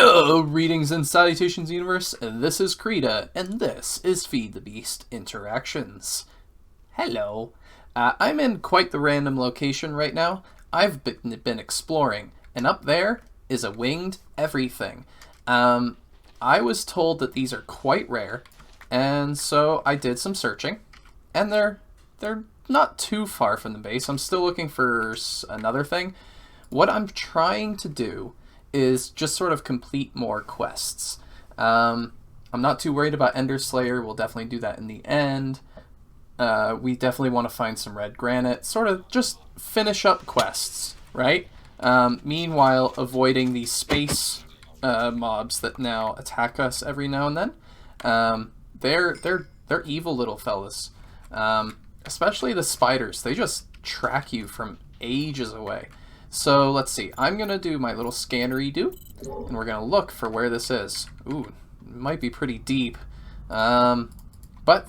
Greetings and salutations, universe. This is Creeta, and this is Feed the Beast Interactions. Hello. I'm in quite the random location right now. I've been exploring, and up there is a winged everything. I was told that these are quite rare, and so I did some searching, and they're not too far from the base. I'm still looking for another thing. What I'm trying to do is just sort of complete more quests. I'm not too worried about Ender Slayer. We'll definitely do that in the end. We definitely want to find some red granite. Sort of just finish up quests, right? Meanwhile, avoiding these space mobs that now attack us every now and then. They're evil little fellas. Especially the spiders. They just track you from ages away. So let's see, I'm going to do my little scannery-do, and we're going to look for where this is. Ooh, it might be pretty deep. But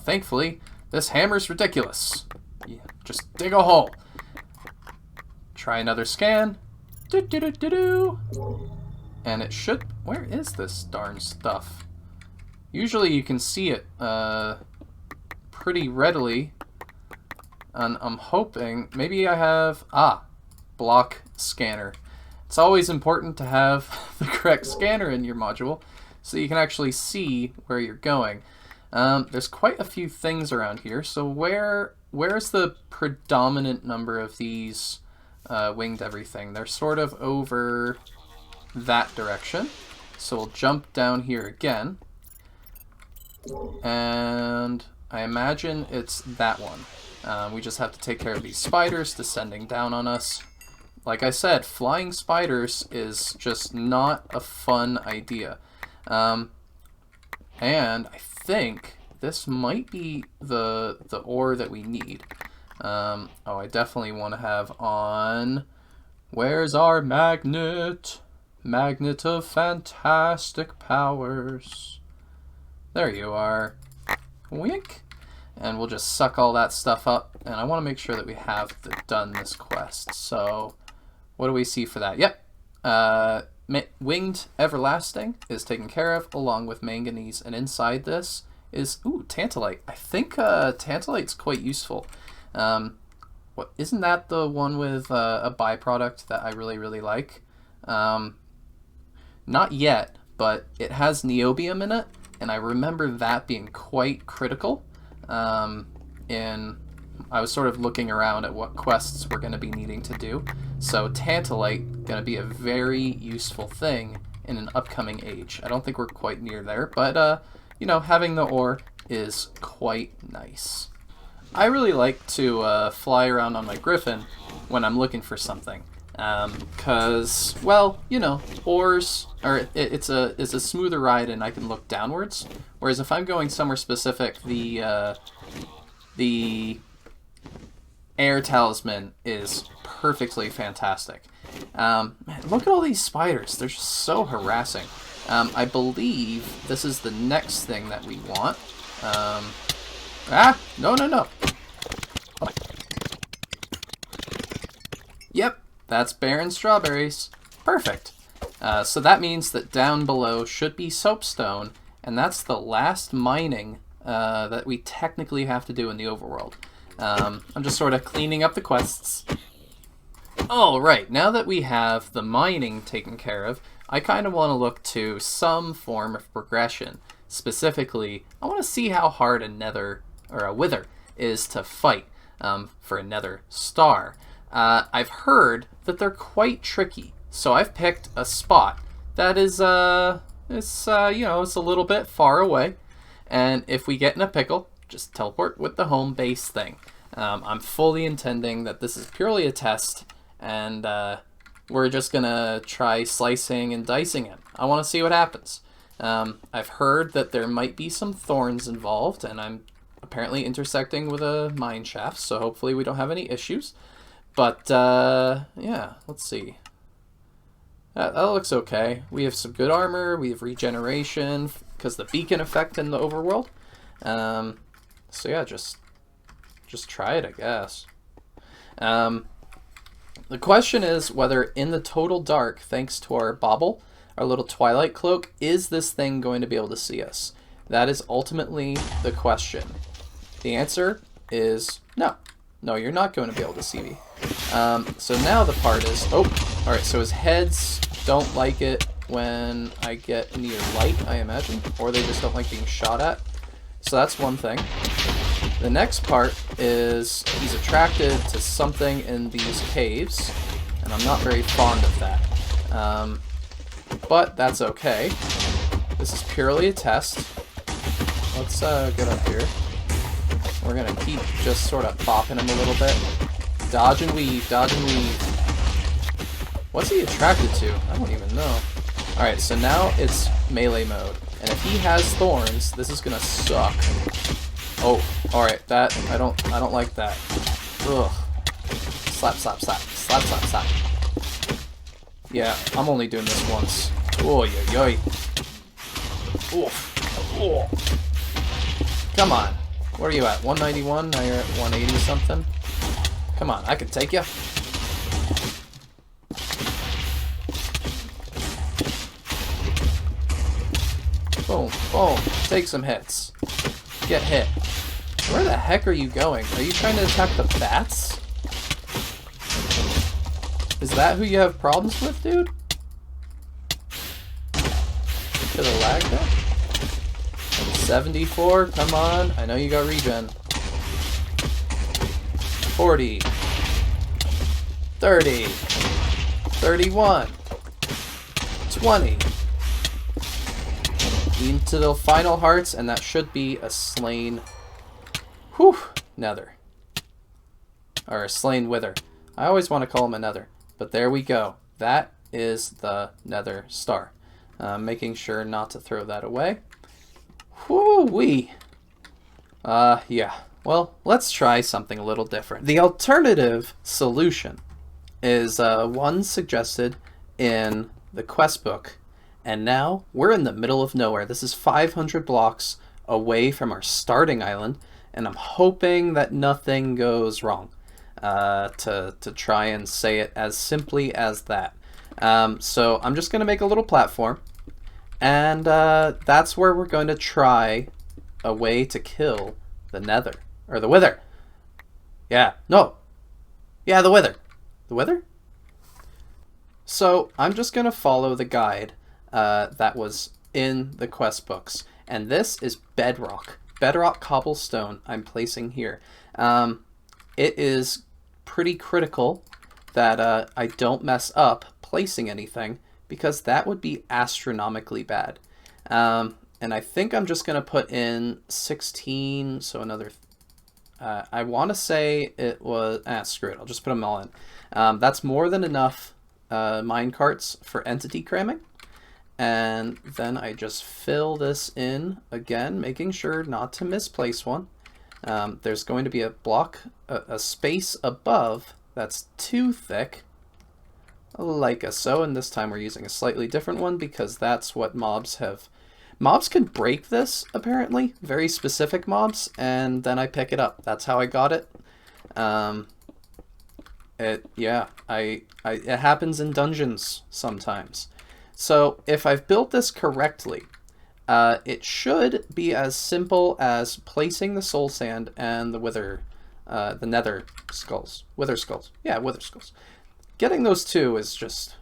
thankfully, this hammer's ridiculous. Yeah, just dig a hole. Try another scan. Do-do-do-do-do. And it should... Where is this darn stuff? Usually you can see it pretty readily. And I'm hoping... Maybe I have... block scanner. It's always important to have the correct scanner in your module so you can actually see where you're going. There's quite a few things around here, so where's the predominant number of these winged everything? They're sort of over that direction, so we'll jump down here again, and I imagine it's that one. We just have to take care of these spiders descending down on us. Like I said, flying spiders is just not a fun idea. And I think this might be the ore that we need. Oh, I definitely want to have on... Where's our magnet? Magnet of fantastic powers. There you are. Wink. And we'll just suck all that stuff up. And I want to make sure that we have done this quest. So... What do we see for that? Yep. Winged Everlasting is taken care of, along with manganese. And inside this is, tantalite. I think tantalite's quite useful. What isn't that the one with a byproduct that I really, really like? Not yet, but it has niobium in it, and I remember that being quite critical. I was sort of looking around at what quests we're going to be needing to do. So tantalite going to be a very useful thing in an upcoming age. I don't think we're quite near there, but you know, having the ore is quite nice. I really like to fly around on my griffin when I'm looking for something, because well, you know, ores are it's a smoother ride and I can look downwards. Whereas if I'm going somewhere specific, the Air Talisman is perfectly fantastic. Man, look at all these spiders. They're just so harassing. I believe this is the next thing that we want. No. Yep, that's barren strawberries. Perfect. So that means that down below should be soapstone, and that's the last mining that we technically have to do in the overworld. I'm just sort of cleaning up the quests. Alright, now that we have the mining taken care of, I kind of want to look to some form of progression. Specifically, I want to see how hard a nether, or a wither, is to fight for a nether star. I've heard that they're quite tricky, so I've picked a spot that is, it's a little bit far away, and if we get in a pickle, just teleport with the home base thing. I'm fully intending that this is purely a test, and we're just gonna try slicing and dicing it. I want to see what happens. I've heard that there might be some thorns involved, and I'm apparently intersecting with a mine shaft, so hopefully we don't have any issues. But yeah, let's see. That looks okay. We have some good armor, we have regeneration, because the beacon effect in the overworld. So yeah, just try it, I guess. The question is whether in the total dark, thanks to our bauble, our little Twilight Cloak, is this thing going to be able to see us? That is ultimately the question. The answer is no. No, you're not going to be able to see me. So now the part is, oh, alright, so his heads don't like it when I get near light, I imagine, or they just don't like being shot at. So that's one thing. The next part is he's attracted to something in these caves, and I'm not very fond of that. But that's okay. This is purely a test. Let's get up here. We're gonna keep just sort of bopping him a little bit. Dodge and weave, dodge and weave. What's he attracted to? I don't even know. Alright, so now it's melee mode. And if he has thorns, this is gonna suck. Oh, alright, that I don't like that. Ugh. Slap, slap, slap. Slap, slap, slap. Yeah, I'm only doing this once. Oh, yoy, yoy. Oh. Come on. Where are you at? 191? Now you're at 180 something? Come on, I can take you. Boom, boom. Take some hits. Get hit. Where the heck are you going? Are you trying to attack the bats? Is that who you have problems with, dude? Bit of lag there? 74, come on. I know you got regen. 40. 30. 31. 20. Into the final hearts, and that should be a slain... Whew! Nether. Or a slain wither. I always want to call him a nether. But there we go. That is the Nether Star. Making sure not to throw that away. Whoo-wee! Yeah. Well, let's try something a little different. The alternative solution is one suggested in the quest book. And now we're in the middle of nowhere. This is 500 blocks away from our starting island. And I'm hoping that nothing goes wrong. To try and say it as simply as that. So I'm just going to make a little platform. And that's where we're going to try a way to kill the nether. Or the wither. Yeah, no. Yeah, the wither. The wither? So I'm just going to follow the guide that was in the quest books. And this is bedrock. Bedrock cobblestone I'm placing here. It is pretty critical that I don't mess up placing anything, because that would be astronomically bad. And I think I'm just going to put in 16, so another... I want to say it was... screw it, I'll just put them all in. That's more than enough minecarts for entity cramming. And then I just fill this in again, making sure not to misplace one. There's going to be a block, a space above that's too thick, like so, and this time we're using a slightly different one because that's what mobs have. Mobs can break this, apparently, very specific mobs, and then I pick it up. That's how I got it. It happens in dungeons sometimes. So if I've built this correctly, it should be as simple as placing the soul sand and the nether skulls. Wither skulls. Yeah, wither skulls. Getting those two is just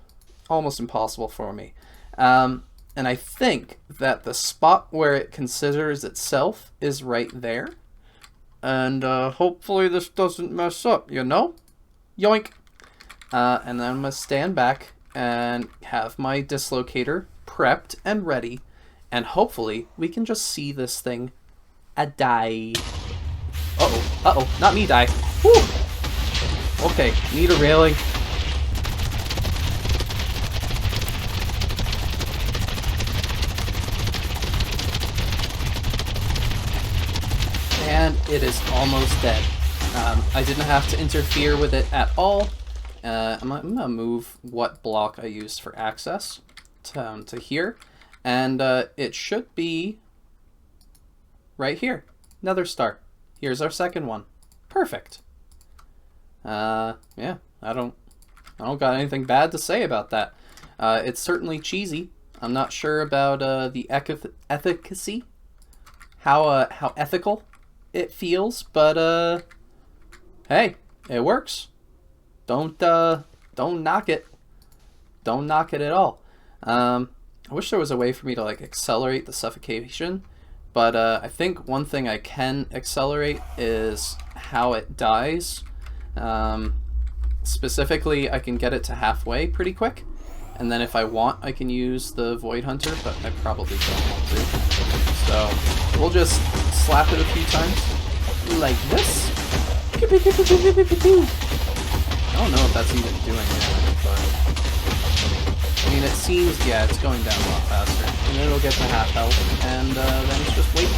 almost impossible for me. And I think that the spot where it considers itself is right there. And hopefully this doesn't mess up, you know? Yoink! And then I'm going to stand back and have my dislocator prepped and ready. And hopefully we can just see this thing die. Uh-oh, uh-oh, not me die. Whew! Okay, need a railing. And it is almost dead. I didn't have to interfere with it at all. I'm gonna move what block I used for access to here. And it should be right here. Nether Star. Here's our second one. Perfect. Yeah, I don't got anything bad to say about that. It's certainly cheesy, I'm not sure about the efficacy, how ethical it feels, but hey, it works. Don't knock it. Don't knock it at all. I wish there was a way for me to like accelerate the suffocation, but I think one thing I can accelerate is how it dies. Specifically, I can get it to halfway pretty quick, and then if I want, I can use the Void Hunter, but I probably don't want to. So we'll just slap it a few times, like this. I don't know if that's even doing damage, but I mean, it seems, yeah, it's going down a lot faster. And then it'll get to half health, and then it's just waiting.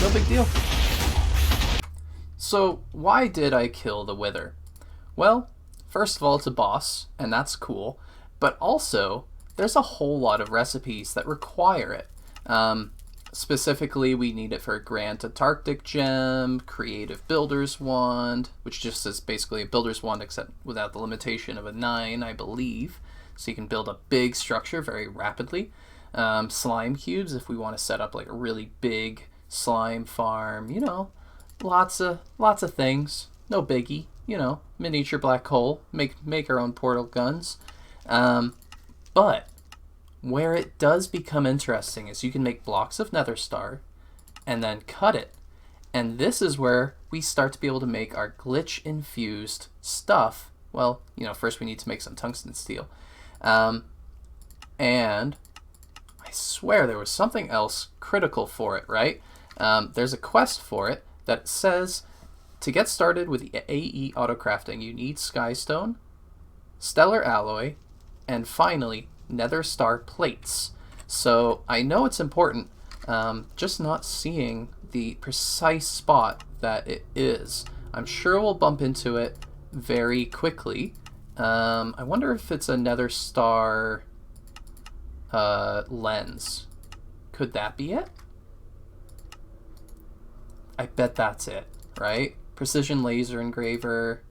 No big deal. So, why did I kill the Wither? Well, first of all, it's a boss, and that's cool. But also, there's a whole lot of recipes that require it. Specifically, we need it for Grant Antarctic Gem, Creative Builder's Wand, which just is basically a Builder's Wand except without the limitation of a 9, I believe. So you can build a big structure very rapidly. Slime cubes if we want to set up like a really big slime farm. You know, lots of things. No biggie. You know, miniature black hole. Make our own portal guns. But where it does become interesting is you can make blocks of Nether Star and then cut it. And this is where we start to be able to make our glitch-infused stuff. Well, you know, first we need to make some tungsten steel. And I swear there was something else critical for it, right? There's a quest for it that says to get started with the AE autocrafting, you need Skystone, Stellar Alloy, and finally Nether Star plates. So I know it's important, just not seeing the precise spot that it is. I'm sure we'll bump into it very quickly. I wonder if it's a Nether Star lens. Could that be it? I bet that's it, right? Precision laser engraver.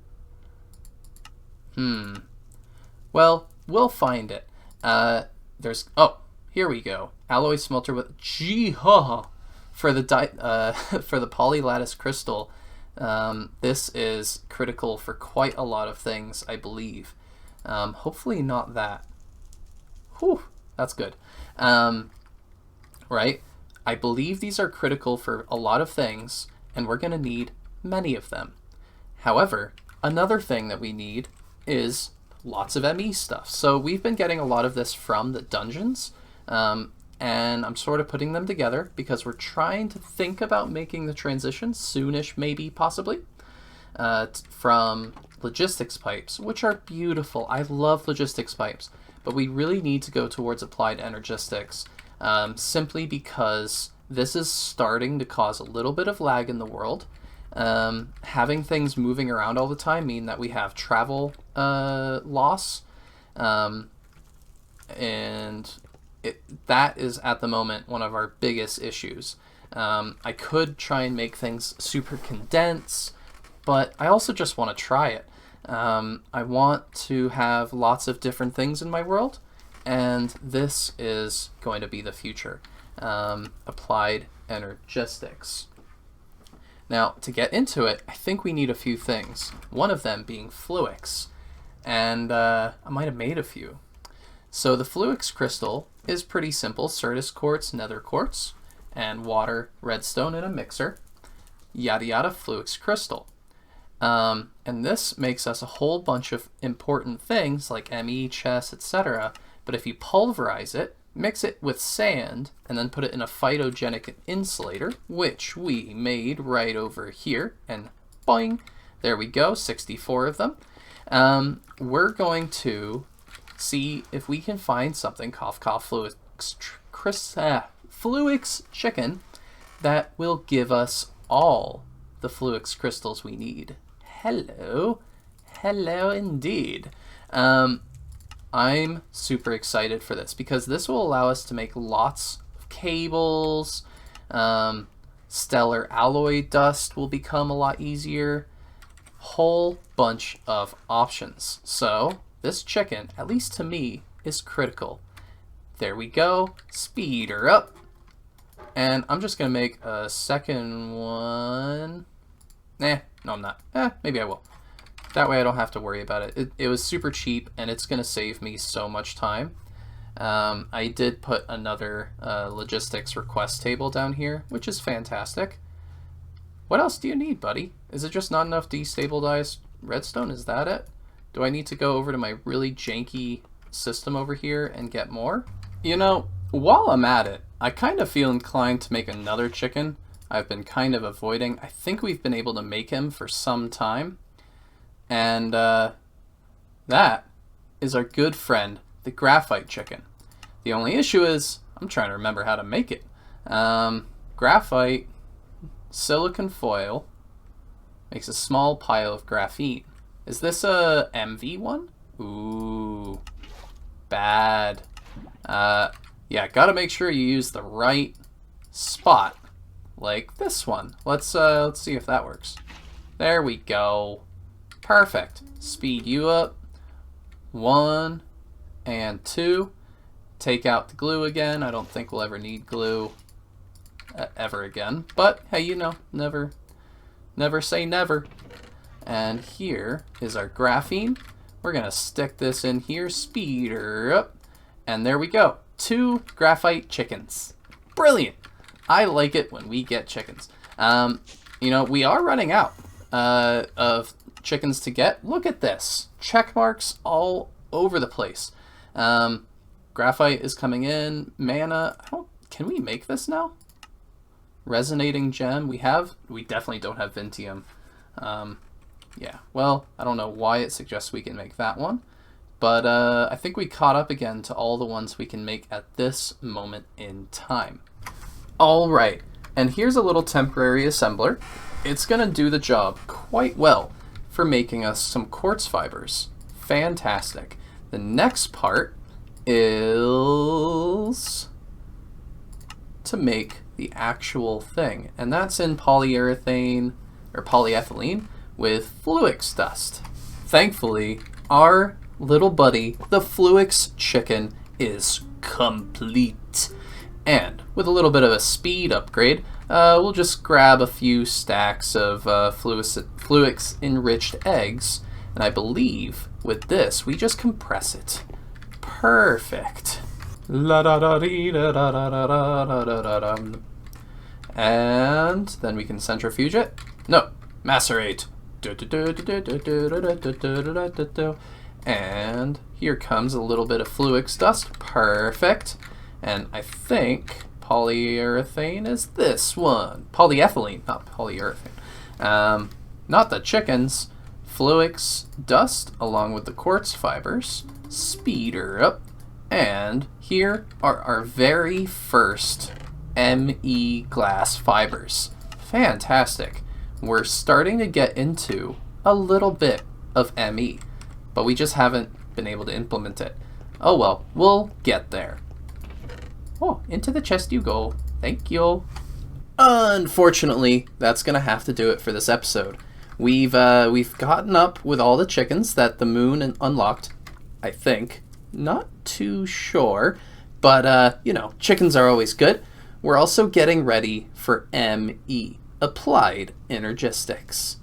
Well, we'll find it. There's, oh, here we go. Alloy smelter with for the for the polylattice crystal. This is critical for quite a lot of things, I believe. Hopefully not that. Whew, that's good. Right? I believe these are critical for a lot of things, and we're going to need many of them. However, another thing that we need is lots of ME stuff. So we've been getting a lot of this from the dungeons, and I'm sort of putting them together because we're trying to think about making the transition soonish, maybe, possibly, from logistics pipes, which are beautiful. I love logistics pipes, but we really need to go towards Applied Energistics, simply because this is starting to cause a little bit of lag in the world. Having things moving around all the time mean that we have travel loss, and that is at the moment one of our biggest issues. I could try and make things super condense, but I also just want to try it. I want to have lots of different things in my world, and this is going to be the future. Applied Energistics. Now, to get into it, I think we need a few things. One of them being Fluix, and I might have made a few. So the Fluix crystal is pretty simple. Certus quartz, nether quartz, and water, redstone in a mixer. Yada yada, Fluix crystal. And this makes us a whole bunch of important things like ME, chess, etc. But if you pulverize it, mix it with sand, and then put it in a phytogenic insulator, which we made right over here, and boing, there we go, 64 of them. We're going to see if we can find something, cough cough, Fluix chicken, that will give us all the Fluix crystals we need. Hello. Hello indeed. I'm super excited for this because this will allow us to make lots of cables. Stellar alloy dust will become a lot easier. Whole bunch of options. So this chicken, at least to me, is critical. There we go. Speed her up. And I'm just going to make a second one. No, I'm not. Maybe I will. That way I don't have to worry about it. It was super cheap, and it's going to save me so much time. I did put another logistics request table down here, which is fantastic. What else do you need, buddy? Is it just not enough destabilized redstone? Is that it? Do I need to go over to my really janky system over here and get more? You know, while I'm at it, I kind of feel inclined to make another chicken. I've been kind of avoiding. I think we've been able to make him for some time. And that is our good friend, the graphite chicken. The only issue is, I'm trying to remember how to make it. Graphite, silicon foil, makes a small pile of graphene. Is this a MV one? Ooh, bad. Yeah, gotta make sure you use the right spot, like this one. Let's see if that works. There we go. Perfect. Speed you up. 1 and 2. Take out the glue again. I don't think we'll ever need glue ever again. But hey, you know, never say never. And here is our graphene. We're gonna stick this in here. Speed her up. And there we go. 2 graphite chickens. Brilliant. I like it when we get chickens. You know, we are running out of chickens to get. Look at this. Check marks all over the place. Graphite is coming in. Mana. Can we make this now? Resonating gem. We definitely don't have Vintium. Yeah, well, I don't know why it suggests we can make that one. But I think we caught up again to all the ones we can make at this moment in time. All right, and here's a little temporary assembler. It's going to do the job quite well for making us some quartz fibers. Fantastic. The next part is to make the actual thing, and that's in polyurethane or polyethylene with Fluix dust. Thankfully, our little buddy, the Fluix chicken, is complete. And with a little bit of a speed upgrade, we'll just grab a few stacks of Fluix enriched eggs, and I believe with this we just compress it. Perfect. And then we can centrifuge it. No, macerate. And here comes a little bit of Fluix dust. Perfect. And I think polyurethane is this one. Polyethylene, not polyurethane. Not the chickens. Fluix dust along with the quartz fibers. Speed her up. And here are our very first ME glass fibers. Fantastic. We're starting to get into a little bit of ME, but we just haven't been able to implement it. Oh well, we'll get there. Oh, into the chest you go. Thank you. Unfortunately, that's gonna have to do it for this episode. We've gotten up with all the chickens that the moon unlocked, I think. Not too sure, but you know, chickens are always good. We're also getting ready for ME, Applied Energistics.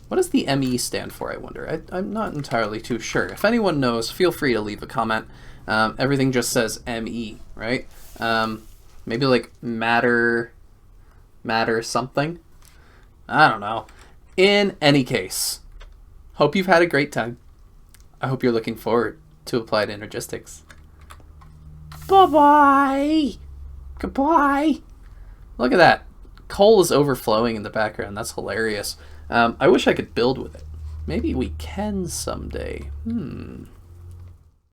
What does the ME stand for, I wonder? I'm not entirely too sure. If anyone knows, feel free to leave a comment. Everything just says ME, right? Maybe like matter something? I don't know. In any case, hope you've had a great time. I hope you're looking forward to Applied Energistics. Bye-bye! Goodbye! Look at that. Coal is overflowing in the background. That's hilarious. I wish I could build with it. Maybe we can someday.